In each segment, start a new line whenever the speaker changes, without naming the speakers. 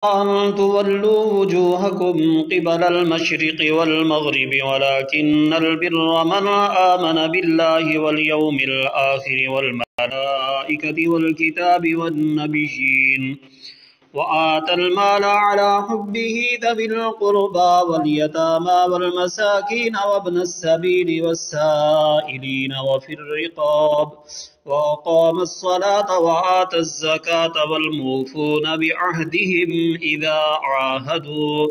أن تولوا وجوهكم قبل المشرق والمغرب ولكن البر من آمن بالله واليوم الآخر والملائكة والكتاب والنبيين وآتى المال على حبه ذوي القربى واليتامى والمساكين وابن السبيل والسائلين وفي الرقاب وأقام الصلاة وآتى الزكاة والموفون بعهدهم إذا عاهدوا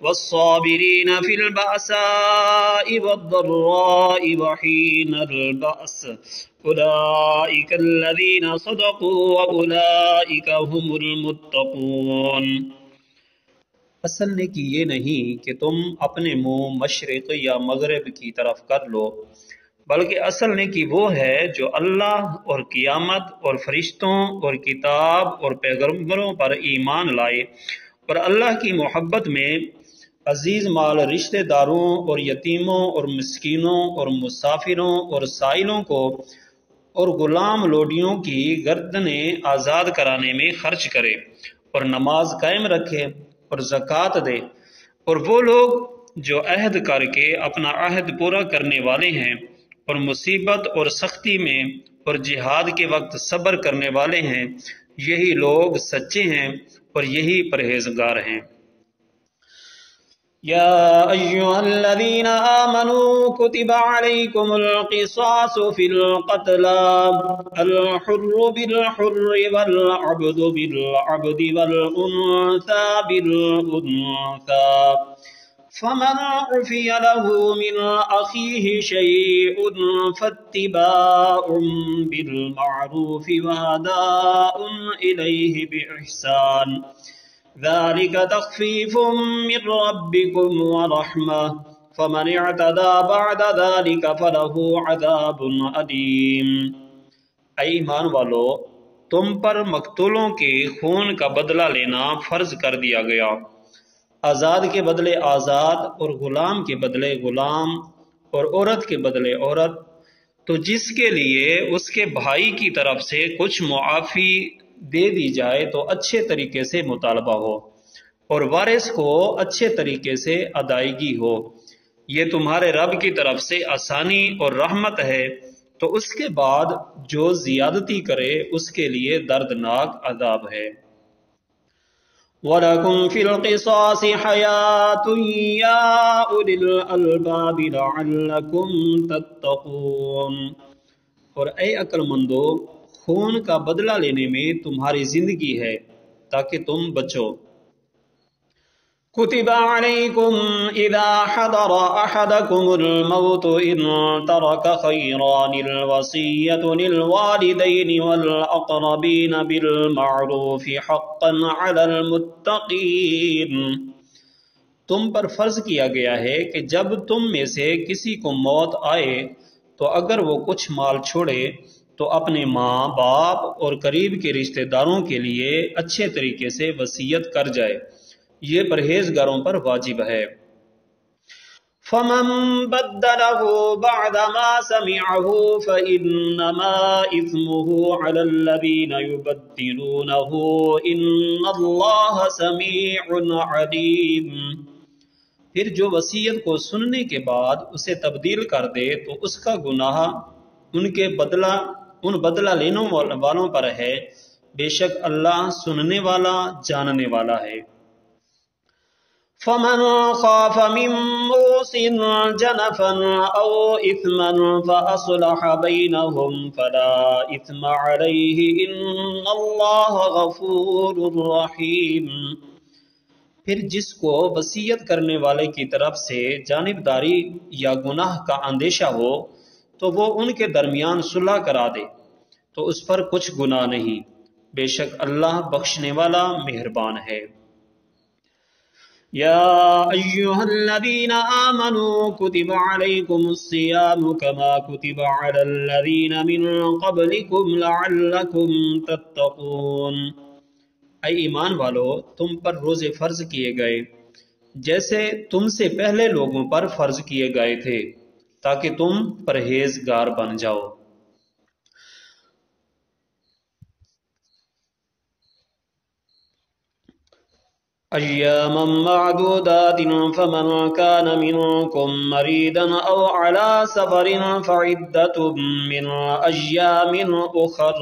والصابرين في البأساء والضراء وحين البأس أولئك الذين صدقوا وأولئك هم المتقون۔ اصل نیکی یہ نہیں کہ تم اپنے منہ مشرق یا مغرب کی طرف کر لو، بلکہ اصل نیکی وہ ہے جو اللہ اور قیامت اور فرشتوں اور کتاب اور پیغمبروں پر ایمان لائے اور اللہ کی محبت میں عزیز مال رشتہ داروں اور یتیموں اور مسکینوں اور مسافروں اور سائلوں کو اور غلام لوڈیوں کی گردنیں آزاد کرانے میں خرچ کرے اور نماز قائم رکھے اور زکوٰۃ دے، اور وہ لوگ جو عہد کر کے اپنا عہد پورا کرنے والے ہیں اور مصیبت اور سختی میں اور جہاد کے وقت صبر کرنے والے ہیں، یہی لوگ سچے ہیں اور یہی پرہیزگار ہیں۔ يا أيها الذين آمنوا كتب عليكم القصاص في القتلى الحر بالحر والعبد بالعبد والأنثى بالأنثى فمن عفي له من أخيه شيء فاتباع بالمعروف وأداء إليه بإحسان ذلك تخفيف من ربكم ورحمة فمن اعتدى بعد ذلك فله عذاب أليم۔ اے ایمان والو، تم پر مقتولوں کے خون کا بدلہ لینا فرض کر دیا گیا، آزاد کے بدلے آزاد اور غلام کے بدلے غلام اور عورت کے بدلے عورت، تو جس کے لیے اس کے بھائی کی طرف سے کچھ معافی دے دی جائے تو اچھے طریقے سے مطالبہ ہو اور وارث کو اچھے طریقے سے ادائیگی ہو، یہ تمہارے رب کی طرف سے آسانی اور رحمت ہے۔ تو اس کے بعد جو زیادتی کرے اس کے لیے دردناک عذاب ہے۔ وَلَكُمْ فِي الْقِصَاصِ حَيَاةٌ يَا أُولِي الْأَلْبَابِ لَعَلَّكُمْ تَتَّقُونَ۔ اور اے عقل مندو، خون کا بدلہ لینے میں تمہاری زندگی ہے تاکہ تم بچو۔ كتب عليكم إذا حضر أحدكم الموت إن ترك خيرا الوصية للوالدين والأقربين بالمعروف حقا على المتقين۔ تم پر فرض کیا گیا ہے کہ جب تم میں سے کسی کو موت آئے تو اگر وہ کچھ مال چھوڑے تو اپنے ماں باپ اور قریب کے رشتہ داروں کے لیے اچھے طریقے سے وصیت کر جائے، یہ پرہیزگاروں پر واجب ہے۔ فَمَن بَدَّلَهُ بَعْدَمَا سَمِعَهُ فَإِنَّمَا إِثْمُهُ عَلَى الَّذِينَ يُبَدِّلُونَهُ إِنَّ اللَّهَ سَمِيعٌ عَلِيمٌ۔ پھر جو وصیت کو سننے کے بعد اسے تبدیل کر دے تو اس کا گناہ ان بدلہ لینے والوں پر ہے، بے شک اللہ سننے والا جاننے والا ہے۔ فَمَنْ خَافَ مِن مُّوصٍ جَنَفًا أَوْ إِثْمًا فَأَصْلَحَ بَيْنَهُمْ فَلَا إِثْمَ عَلَيْهِ إِنَّ اللَّهَ غَفُورٌ رَّحِيمٌ۔ پھر جس کو وصیت کرنے والے کی طرف سے جانبداری یا گناہ کا اندیشہ ہو تو وہ ان کے درمیان صلح کرا دے تو اس پر کچھ گناہ نہیں، بے شک اللہ بخشنے والا مہربان ہے۔ یا ایہا الذین آمنوا کتب علیکم الصیام کما کتب علی الذین من قبلکم لعلکم تتقون۔ اے ایمان والو، تم پر روزے فرض کیے گئے جیسے تم سے پہلے لوگوں پر فرض کیے گئے تھے تاکہ تم پرہیزگار بن جاؤ۔ أياما معدودات فمن كان منكم مريضا أو على سفر فعدة من أيام أخر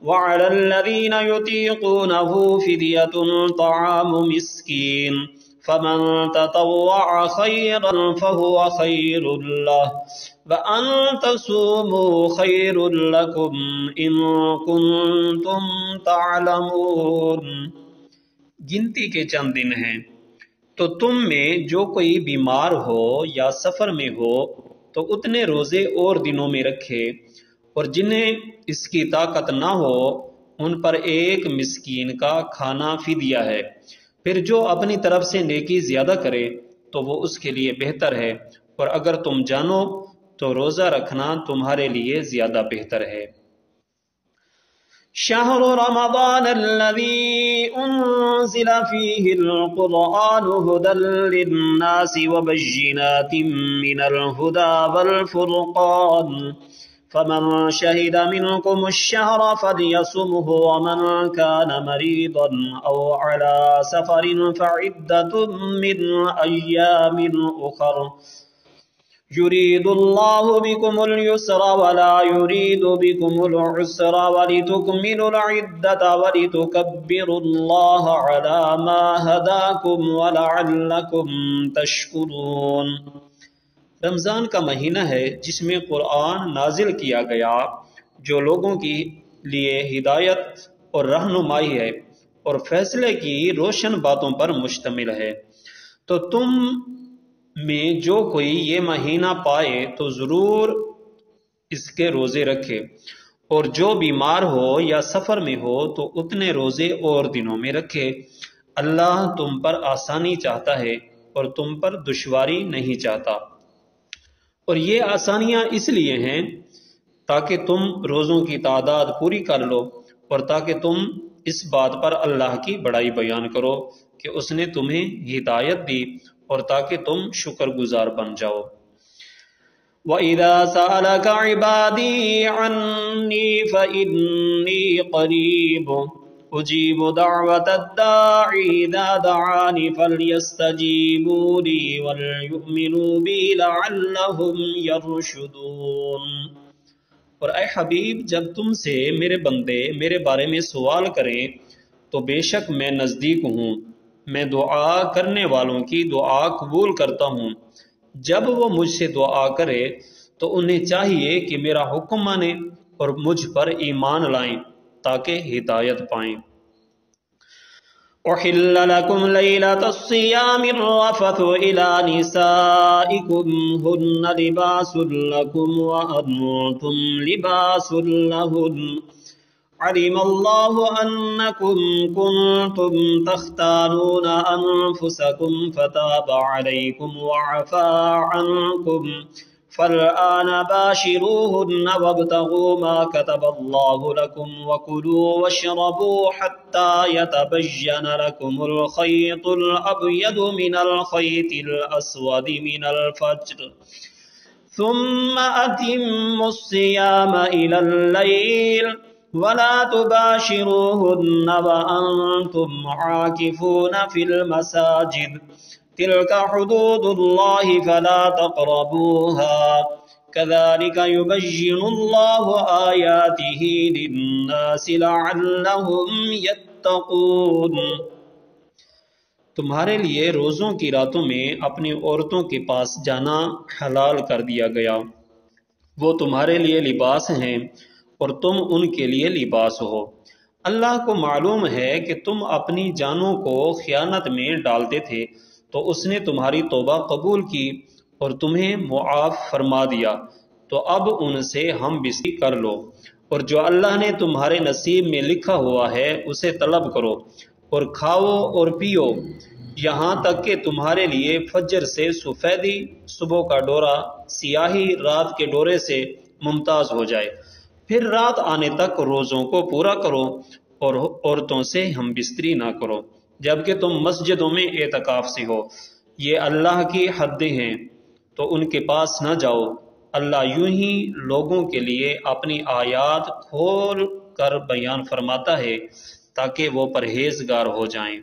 وعلى الذين يطيقونه فدية طعام مسكين فمن تطوع خيرا فهو خير له وأن تصوموا خير لكم إن كنتم تعلمون۔ گنتی کے چند دن ہیں، تو تم میں جو کوئی بیمار ہو یا سفر میں ہو تو اتنے روزے اور دنوں میں رکھے، اور جنہیں اس کی طاقت نہ ہو ان پر ایک مسکین کا کھانا فدیہ ہے۔ پھر جو اپنی طرف سے نیکی زیادہ کرے تو وہ اس کے لیے بہتر ہے، اور اگر تم جانو تو روزہ رکھنا تمہارے لیے زیادہ بہتر ہے۔ شہر رمضان الذي انزل فيه القرآن هدى للناس وبينات من الهدى والفرقان فمن شهد منكم الشهر فليصمه ومن كان مريضا أو على سفر فعدة من أيام أخر يريد الله بكم اليسر ولا يريد بكم العسر ولتكملوا العدة ولتكبروا الله على ما هداكم ولعلكم تشكرون۔ رمضان کا مہینہ ہے جس میں قرآن نازل کیا گیا، جو لوگوں کے لیے ہدایت اور رہنمائی ہے اور فیصلے کی روشن باتوں پر مشتمل ہے۔ تو تم میں جو کوئی یہ مہینہ پائے تو ضرور اس کے روزے رکھے، اور جو بیمار ہو یا سفر میں ہو تو اتنے روزے اور دنوں میں رکھے۔ اللہ تم پر آسانی چاہتا ہے اور تم پر دشواری نہیں چاہتا، اور یہ آسانیاں اس لیے ہیں تاکہ تم روزوں کی تعداد پوری کر لو، اور تاکہ تم اس بات پر اللہ کی بڑائی بیان کرو کہ اس نے تمہیں ہدایت دی، اور تاکہ تم شکر گزار بن جاؤ۔ وَإِذَا سَأَلَكَ عِبَادِي عَنِّي فَإِنِّي قَرِيبٌ أُجِيبُ دَعْوَةَ الدَّاعِ إِذَا دَعَانِ فَلْيَسْتَجِيبُوا لِي وَلْيُؤْمِنُوا بِي لَعَلَّهُمْ يَرْشُدُونَ۔ اور اے حبیب، جب تم سے میرے بندے میرے بارے میں سوال کریں تو بے شک میں نزدیک ہوں، میں دعا کرنے والوں کی دعا قبول کرتا ہوں۔ جب وہ مجھ سے دعا کرے تو انہیں چاہیے کہ میرا حکم مانیں اور مجھ پر ایمان لائیں تاکہ ہدایت پائیں۔ أحل لكم ليلة الصيام الرفث إلى نسائكم هن لباس لكم وأنتم لباس لهن علم الله أنكم كنتم تختانون أنفسكم فتاب عليكم وعفى عنكم فالآن باشروهن وابتغوا ما كتب الله لكم وكلوا واشربوا حتى يتبين لكم الخيط الأبيض من الخيط الأسود من الفجر ثم أتموا الصيام إلى الليل ولا تباشروهن وأنتم عاكفون في المساجد تلك حدود الله فلا تقربوها كذلك يبين الله آياته للناس لعلهم يتقون۔ تمہارے لیے روزوں کی راتوں میں اپنی عورتوں کے پاس جانا حلال کر دیا گیا، وہ تمہارے لیے لباس ہیں اور تم ان کے لیے لباس ہو۔ اللہ کو معلوم ہے کہ تم اپنی جانوں کو خیانت میں ڈالتے تھے، تو اس نے تمہاری توبہ قبول کی اور تمہیں معاف فرما دیا، تو اب ان سے ہم بستری کر لو، اور جو اللہ نے تمہارے نصیب میں لکھا ہوا ہے اسے طلب کرو، اور کھاؤ اور پیو یہاں تک کہ تمہارے لیے فجر سے سفیدی، صبح کا ڈورا سیاہی رات کے ڈورے سے ممتاز ہو جائے، پھر رات آنے تک روزوں کو پورا کرو اور عورتوں سے ہم بستری نہ کرو جبکہ تم مسجدوں میں اعتکاف سے ہو۔ یہ اللہ کی حدیں ہیں تو ان کے پاس نہ جاؤ۔ اللہ یوں ہی لوگوں کے لیے اپنی آیات کھول کر بیان فرماتا ہے تاکہ وہ پرہیزگار ہو جائیں۔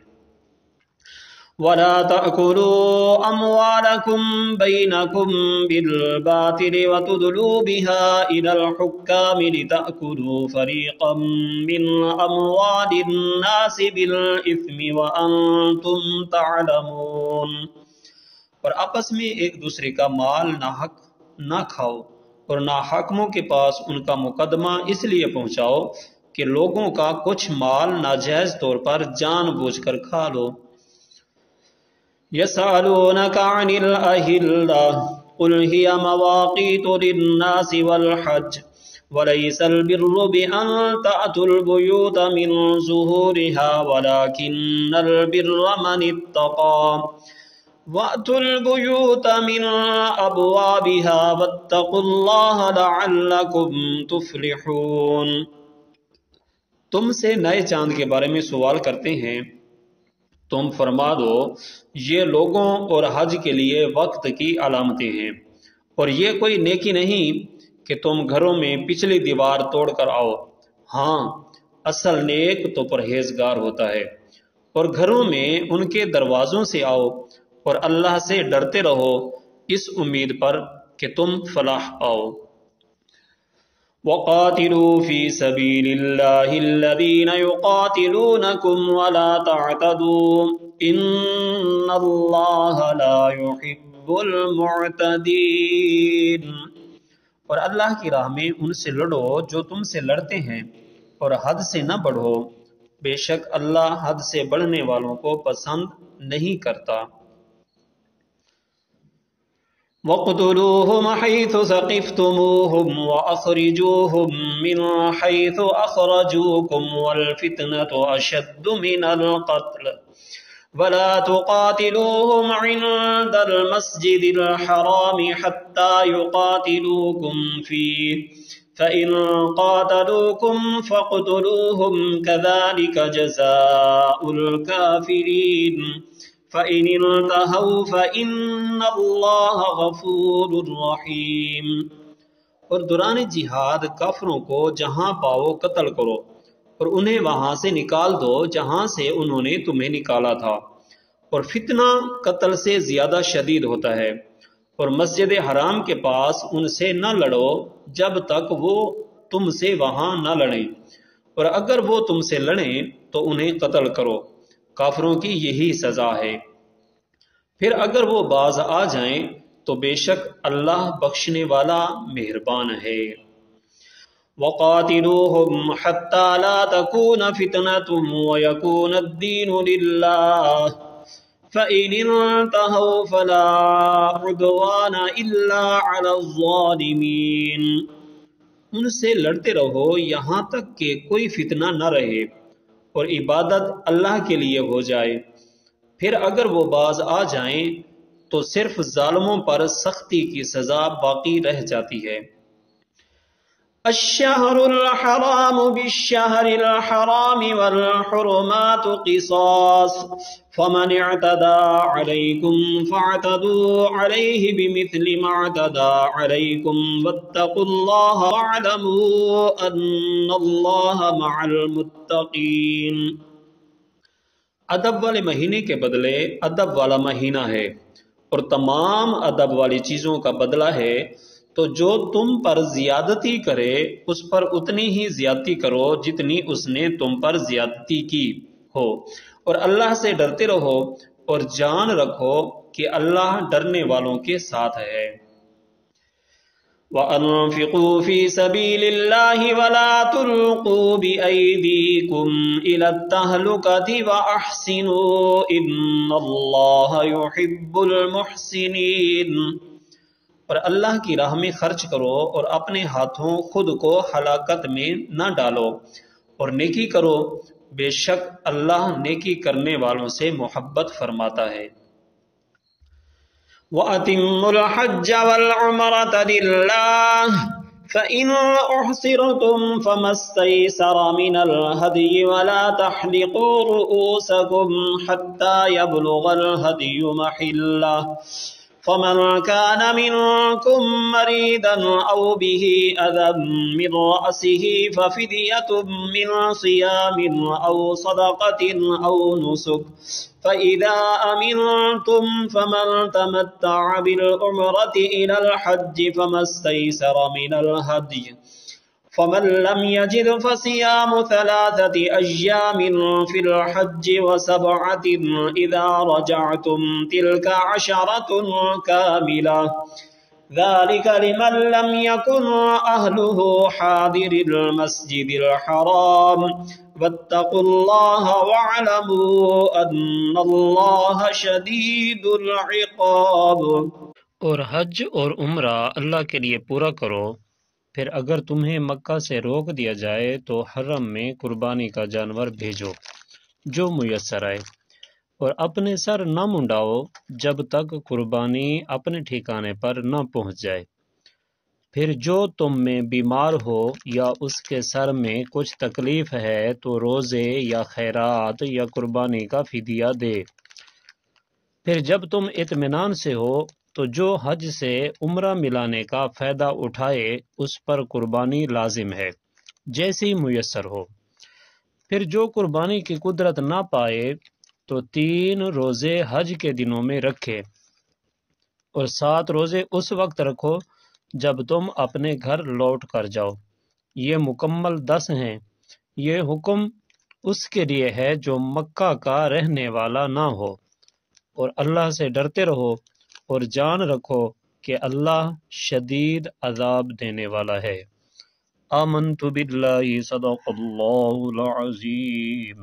ولا تأكلوا أموالكم بينكم بالباطل وتدلوا بها إلى الحكام لتأكلوا فريقا من أموال الناس بالإثم وأنتم تعلمون۔ اور آپس میں ایک دوسرے کا مال ناحق نہ کھاؤ، اور ناحکموں کے پاس ان کا مقدمہ اس لیے پہنچاؤ کہ لوگوں کا کچھ مال ناجائز طور پر جان بوجھ کر کھا لو۔ يسألونك عن الأهلة قل هي مواقيت للناس والحج وليس البر بأن تأتوا البيوت من ظهورها ولكن البر من اتقى وأتوا البيوت من أبوابها واتقوا الله لعلكم تفلحون۔ تم سے نئے چاند کے بارے میں سوال کرتے ہیں، تم فرما دو یہ لوگوں اور حج کے لیے وقت کی علامتیں ہیں، اور یہ کوئی نیکی نہیں کہ تم گھروں میں پچھلی دیوار توڑ کر آؤ، ہاں اصل نیک تو پرہیزگار ہوتا ہے، اور گھروں میں ان کے دروازوں سے آؤ اور اللہ سے ڈرتے رہو اس امید پر کہ تم فلاح پاؤ۔ وَقَاتِلُوا فِي سَبِيلِ اللَّهِ الَّذِينَ يُقَاتِلُونَكُمْ وَلَا تَعْتَدُوا إِنَّ اللَّهَ لَا يُحِبُّ الْمُعْتَدِينَ۔ اور اللہ کی راہ میں ان سے لڑو جو تم سے لڑتے ہیں، اور حد سے نہ بڑھو، بے شک اللہ حد سے بڑھنے والوں کو پسند نہیں کرتا۔ وَاقْتُلُوهُمْ حَيْثُ ثَقِفْتُمُوهُمْ وَأَخْرِجُوهُمْ مِنْ حَيْثُ أَخْرَجُوكُمْ وَالْفِتْنَةُ أَشَدُّ مِنَ الْقَتْلِ وَلَا تُقَاتِلُوهُمْ عِنْدَ الْمَسْجِدِ الْحَرَامِ حَتَّى يُقَاتِلُوكُمْ فِيهِ فَإِنْ قَاتَلُوكُمْ فَاقْتُلُوهُمْ كَذَلِكَ جَزَاءُ الْكَافِرِينَ فَإِنِ انْتَهَوْا فَإِنَّ اللَّهَ غَفُورٌ رَحِيمٌ۔ اور دوران جہاد کافروں کو جہاں پاؤ قتل کرو، اور انہیں وہاں سے نکال دو جہاں سے انہوں نے تمہیں نکالا تھا، اور فتنہ قتل سے زیادہ شدید ہوتا ہے، اور مسجد حرام کے پاس ان سے نہ لڑو جب تک وہ تم سے وہاں نہ لڑیں، اور اگر وہ تم سے لڑیں تو انہیں قتل کرو، کافروں کی یہی سزا ہے۔ پھر اگر وہ باز آ جائیں تو بے شک اللہ بخشنے والا مہربان ہے۔ وَقَاتِلُوهُمْ حَتَّى لَا تَكُونَ فِتْنَةٌ وَيَكُونَ الدِّينُ لِلَّهِ فَإِنِ انْتَهَوْا فَلَا عُدْوَانَ إِلَّا عَلَى الظَّالِمِينَ۔ ان سے لڑتے رہو یہاں تک کہ کوئی فتنہ نہ رہے اور عبادت اللہ کے لیے ہو جائے، پھر اگر وہ باز آ جائیں تو صرف ظالموں پر سختی کی سزا باقی رہ جاتی ہے۔ الشہر الحرام بالشہر الحرام والحرمات قصاص فمن اعتدى عليكم فاعتدوا عليه بمثل ما اعتدى عليكم واتقوا الله واعلموا ان الله مع المتقين۔ ادب والے مہینے کے بدلے ادب والا مہینہ ہے، اور تمام ادب والی چیزوں کا بدلہ ہے، تو جو تم پر زیادتی کرے اس پر اتنی ہی زیادتی کرو جتنی اس نے تم پر زیادتی کی ہو، اور اللہ سے ڈرتے رہو اور جان رکھو کہ اللہ ڈرنے والوں کے ساتھ ہے۔ وَأَنفِقُوا فِي سَبِيلِ اللَّهِ وَلَا تُلْقُوا بِأَيْدِيكُمْ إِلَى التَّهْلُكَةِ وَأَحْسِنُوا إِنَّ اللَّهَ يُحِبُّ الْمُحْسِنِينَ۔ اور اللہ کی راہ میں خرچ کرو اور اپنے ہاتھوں خود کو ہلاکت میں نہ ڈالو، اور نیکی کرو، بے شک اللہ نیکی کرنے والوں سے محبت فرماتا ہے۔ وَأَتِمُّوا الْحَجَّ وَالْعُمْرَةَ لِلَّهِ فَإِنْ أُحْصِرْتُمْ فَمَا اسْتَيْسَرَ مِنَ الْهَدْيِ وَلَا تَحْلِقُوا رُؤُوسَكُمْ حَتَّى يَبْلُغَ الْهَدْيُ مَحِلَّهُ فمن كان منكم مريضا أو به أذى من رأسه ففدية من صيام أو صدقة أو نسك فإذا أمنتم فمن تمتع بالعمرة إلى الحج فما استيسر من الهدي فمن لم يجد فصيام 3 أيام في الحج و7 إذا رجعتم تلك 10 كاملة ذلك لمن لم يكن أهله حاضر المسجد الحرام واتقوا الله واعلموا أن الله شديد العقاب۔
اور حج اور عمرہ اللہ کے لیے پورا کرو، پھر اگر تمہیں مکہ سے روک دیا جائے تو حرم میں قربانی کا جانور بھیجو جو میسر آئے، اور اپنے سر نہ منڈاؤ جب تک قربانی اپنے ٹھکانے پر نہ پہنچ جائے۔ پھر جو تم میں بیمار ہو یا اس کے سر میں کچھ تکلیف ہے تو روزے یا خیرات یا قربانی کا فدیہ دے۔ پھر جب تم اطمینان سے ہو تو جو حج سے عمرہ ملانے کا فائدہ اٹھائے اس پر قربانی لازم ہے جیسی میسر ہو۔ پھر جو قربانی کی قدرت نہ پائے تو 3 روزے حج کے دنوں میں رکھے، اور 7 روزے اس وقت رکھو جب تم اپنے گھر لوٹ کر جاؤ، یہ مکمل 10 ہیں۔ یہ حکم اس کے لیے ہے جو مکہ کا رہنے والا نہ ہو، اور اللہ سے ڈرتے رہو اور جان رکھو کہ اللہ شدید عذاب دینے والا ہے۔ آمنت باللہ، صدق اللہ العظیم۔